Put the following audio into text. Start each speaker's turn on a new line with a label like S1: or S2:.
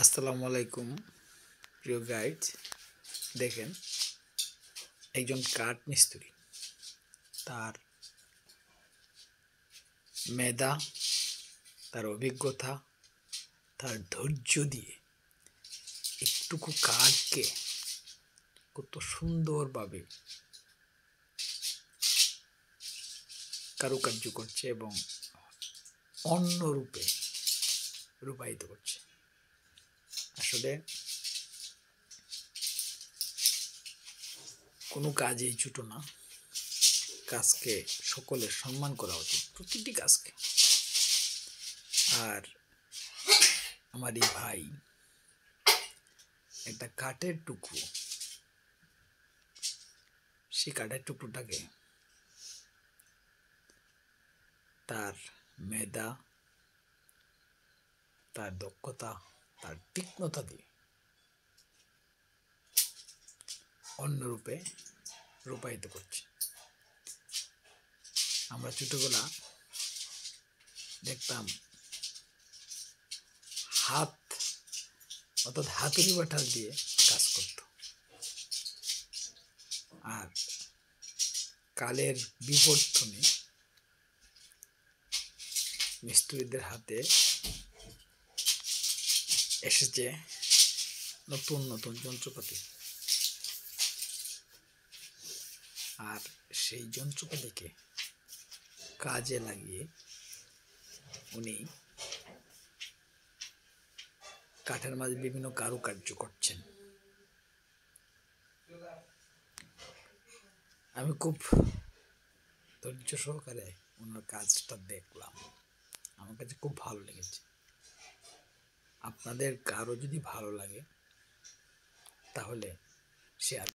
S1: আসসালামু আলাইকুম প্রিয় গাইড। দেখেন, একজন কাঠ মিস্ত্রি তার মেধা, তার অভিজ্ঞতা, তার ধৈর্য দিয়ে একটুকু কাঠকে কত সুন্দরভাবে কারুকার্য করছে এবং অন্য রূপে রূপায়িত করছে। আসলে কোনো কাজেই ছোট না, কাজকে সকলের সম্মান করা উচিত, প্রতিটি কাজকে। আর আমার এই ভাই একটা কাঠের টুকরো, সেই কাঠের টুকরোটাকে তার মেধা, তার দক্ষতা, তার তীক্ষ্ণতা দিয়ে অন্যরূপে রূপায়িত করছে। আমরা ছোটবেলা দেখতাম হাত অর্থাৎ হাতুড়ি বাটাল দিয়ে কাজ করত, আর কালের বিবর্তনে মিস্ত্রিদের হাতে এসেছে নতুন নতুন যন্ত্রপাতি, আর সেই যন্ত্রপাতিকে কাজে লাগিয়ে উনি কাঠের মাঝে বিভিন্ন কারুকার্য করছেন। আমি খুব ধৈর্য সহকারে ওনার কাজটা দেখলাম, আমার কাছে খুব ভালো লেগেছে। আপনাদের কারো যদি ভালো লাগে তাহলে শেয়ার